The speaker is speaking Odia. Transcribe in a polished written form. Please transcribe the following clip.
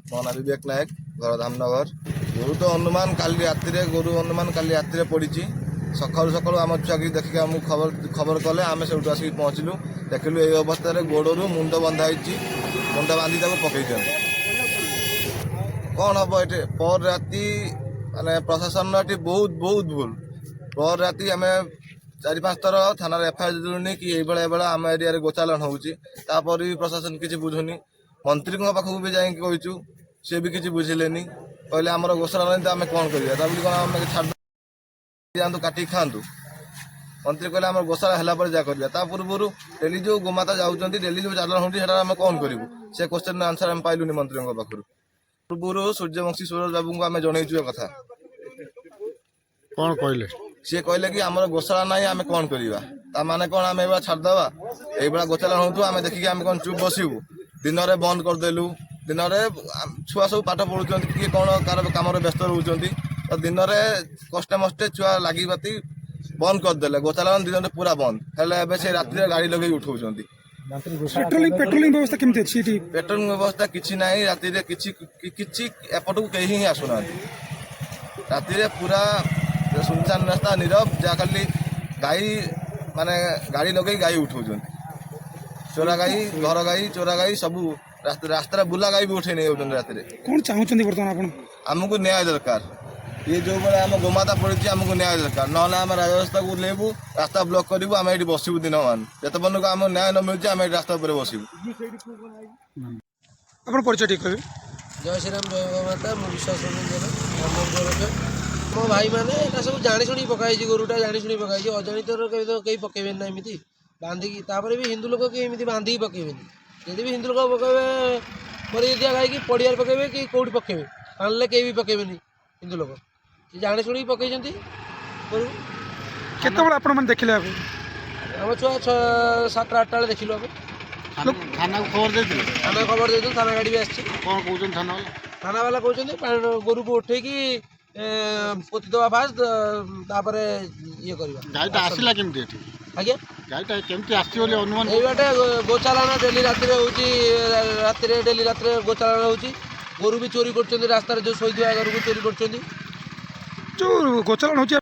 ମୋ ନାଁ ବିବେକ ନାୟକ, ଘର ଧାମନଗର। ଗୋରୁ ତ ଅନୁମାନ କାଲି ରାତିରେ ପଡ଼ିଛି। ସକାଳୁ ସକାଳୁ ଆମ ଛୁଆକି ଦେଖିକି ଆମକୁ ଖବର କଲେ, ଆମେ ସେଠୁ ଆସିକି ପହଞ୍ଚିଲୁ। ଦେଖିଲୁ ଏଇ ଅବସ୍ଥାରେ ଗୋଡ଼ରୁ ମୁଣ୍ଡ ବନ୍ଧା ହେଇଛି, ମୁଣ୍ଡ ବାନ୍ଧି ତାକୁ ପକେଇଛନ୍ତି। କ'ଣ ହବ ଏଠି? ପର ରାତି ମାନେ ପ୍ରଶାସନର ଏଠି ବହୁତ ଭୁଲ। ପର ରାତି ଆମେ 4-5 ଥର ଥାନାରେ ଏଫଆଇଆର ଦେଲୁନି କି ଏଇଭଳିଆ ଆମ ଏରିଆରେ ଗୋଚାଲାଣ ହେଉଛି। ତାପରେ ବି ପ୍ରଶାସନ କିଛି ବୁଝୁନି। ମନ୍ତ୍ରୀଙ୍କ ପାଖକୁ ବି ଯାଇକି କହିଛୁ, ସେ ବି କିଛି ବୁଝିଲେନି। କହିଲେ ଆମର ଗୋଶାଳା ନାହିଁ ତ ଆମେ କ'ଣ କରିବା? ତା ବୋଲି କ'ଣ ଆମେ ଛାଡ଼ି ଦିଅନ୍ତୁ, କାଟିକି ଖାଆନ୍ତୁ? ମନ୍ତ୍ରୀ କହିଲେ ଆମର ଗୋଶାଳା ହେଲା ପରେ ଯାହା କରିବା। ତା ପୂର୍ବରୁ ଡେଲି ଯେଉଁ ଗୋମାତା ଯାଉଛନ୍ତି, ଡେଲି ଯେଉଁ ଚାଲାଣ ହେଉଛି, ସେଟା ଆମେ କ'ଣ କରିବୁ? ସେ କ୍ୱେଶ୍ଚନର ଆନ୍ସର ଆମେ ପାଇଲୁନି ମନ୍ତ୍ରୀଙ୍କ ପାଖରୁ। ପୂର୍ବରୁ ସୂର୍ଯ୍ୟବଂଶୀ ସୁରଜ ବାବୁଙ୍କୁ ଆମେ ଜଣେଇଛୁ ଏ କଥା। କ'ଣ କହିଲେ? ସିଏ କହିଲେ କି ଆମର ଗୋଶାଳା ନାହିଁ, ଆମେ କ'ଣ କରିବା? ତା ମାନେ କ'ଣ ଆମେ ଏଇଭଳିଆ ଛାଡ଼ିଦେବା? ଏଇଭଳିଆ ଗୋଚାଲାଣ ହେଉଥିବ, ଆମେ ଦେଖିକି ଆମେ କ'ଣ ଚୁପ୍ ବସିବୁ? ଦିନରେ ବନ୍ଦ କରିଦେଲୁ। ଦିନରେ ଛୁଆ ସବୁ ପାଠ ପଢ଼ୁଛନ୍ତି, କିଏ କ'ଣ କାମରେ ବ୍ୟସ୍ତ ରହୁଛନ୍ତି। ତ ଦିନରେ କଷ୍ଟେ ମଷ୍ଟେ ଛୁଆ ଲାଗିବାତି ବନ୍ଦ କରିଦେଲେ। ଗୋଚାଲାଣ ଦିନରେ ପୁରା ବନ୍ଦ ହେଲେ, ଏବେ ସେ ରାତିରେ ଗାଡ଼ି ଲଗେଇ ଉଠଉଛନ୍ତି। ପେଟ୍ରୋଲିଂ ବ୍ୟବସ୍ଥା କେମିତି ଅଛି ଏଠି? ପେଟ୍ରୋଲିଂ ବ୍ୟବସ୍ଥା କିଛି ନାହିଁ। ରାତିରେ କିଛି ଏପଟକୁ କେହି ହିଁ ଆସୁନାହାନ୍ତି। ରାତିରେ ପୁରା ସୁନସାନ ରାସ୍ତା, ନୀରବ। ଯାହା ଖାଲି ଗାଈ ମାନେ ଗାଡ଼ି ଲଗେଇ ଗାଈ ଉଠଉଛନ୍ତି। ଚୋରା ଗାଈ, ଘର ଗାଈ, ଚୋରା ଗାଈ ସବୁ ରାସ୍ତାରେ ବୁଲା ଗାଈ ବି ଉଠେଇ ନେଇଯାଉଛନ୍ତି ରାତିରେ। କ'ଣ ଚାହୁଁଛନ୍ତି ବର୍ତ୍ତମାନ ଆପଣ? ଆମକୁ ନ୍ୟାୟ ଦରକାର। ଇଏ ଯେଉଁଭଳିଆ ଆମ ଗୋମାତା ପଡ଼ିଛି, ଆମକୁ ନ୍ୟାୟ ଦରକାର। ନହେଲେ ଆମେ ରାଜରାସ୍ତାକୁ ଓହ୍ଲେଇବୁ, ରାସ୍ତା ବ୍ଲକ୍ କରିବୁ, ଆମେ ଏଇଠି ବସିବୁ ଦିନମାନ। ଯେତେ ପର୍ଯ୍ୟନ୍ତ ଆମ ନ୍ୟାୟ ନ ମିଳୁଛି, ଆମେ ଏଇଠି ରାସ୍ତା ଉପରେ ବସିବୁ। ଆପଣ ପରିଚୟ ଟିକେ କହିବେ? ଜୟ ଶ୍ରୀରାମ, ଜୟ ଗୋମାତା। ମୁଁ ବିଶ୍ୱାସ ରଞ୍ଜନ ମୋ ଭାଇମାନେ ଏଇଟା ସବୁ ଜାଣିଶୁଣି ପକାଇଛି। ଗୋରୁଟା ଜାଣିଶୁଣି ପକାଇଛି। ଅଜାଣିତର କେହି ପକେଇବେନି ନା ଏମିତି ବାନ୍ଧିକି। ତାପରେ ବି ହିନ୍ଦୁ ଲୋକ କେହି ଏମିତି ବାନ୍ଧିକି ପକେଇବେନି। ଯଦି ବି ହିନ୍ଦୁ ଲୋକ ପକେଇବେ, ମରିଦିଆ ଗାଈକି ପଡ଼ିଆରେ ପକେଇବେ କି କେଉଁଠି ପକେଇବେ, ଆଣିଲେ କେହି ବି ପକେଇବେନି ହିନ୍ଦୁ ଲୋକ। ସେ ଜାଣିଶୁଣିକି ପକେଇଛନ୍ତି ଗୋରୁ। କେତେବେଳେ ଆପଣମାନେ ଦେଖିଲେ ଆକୁ? ଆମ ଛୁଆ 7ଟା 8ଟା ବେଳେ ଦେଖିଲୁ। ଆମେ ଥାନାକୁ ଖବର ଦେଇଥିଲେ? ଆମେ ଖବର ଦେଇଥିଲୁ, ଥାନା ଗାଡ଼ି ବି ଆସିଛି। କ'ଣ କହୁଛନ୍ତି ଥାନାବାଲା? ଥାନାବାଲା କହୁଛନ୍ତି ଗୋରୁକୁ ଉଠେଇକି ପୋତି ଦେବା ଫାଷ୍ଟ, ତାପରେ ଇଏ କରିବା। ଗାଈଟା ଆସିଲା କେମିତି ଏଠି? ଆଜ୍ଞା, ଗାଈଟା କେମିତି ଆସିଛି ବୋଲି ଅନୁମାନ? ଏଇ ବାଟେ ଗୋଚାଲାଣ ଡେଲି ରାତିରେ ହେଉଛି। ଡେଲି ରାତିରେ ଗୋଚାଲାଣ ହେଉଛି। ଗୋରୁ ବି ଚୋରି କରୁଛନ୍ତି। ରାସ୍ତାରେ ଯେଉଁ ଶୋଇଥିବା ଗୋରୁକୁ ଚୋରି କରୁଛନ୍ତି। ଯେଉଁ ଗୋଚାଲାଣ ହେଉଛି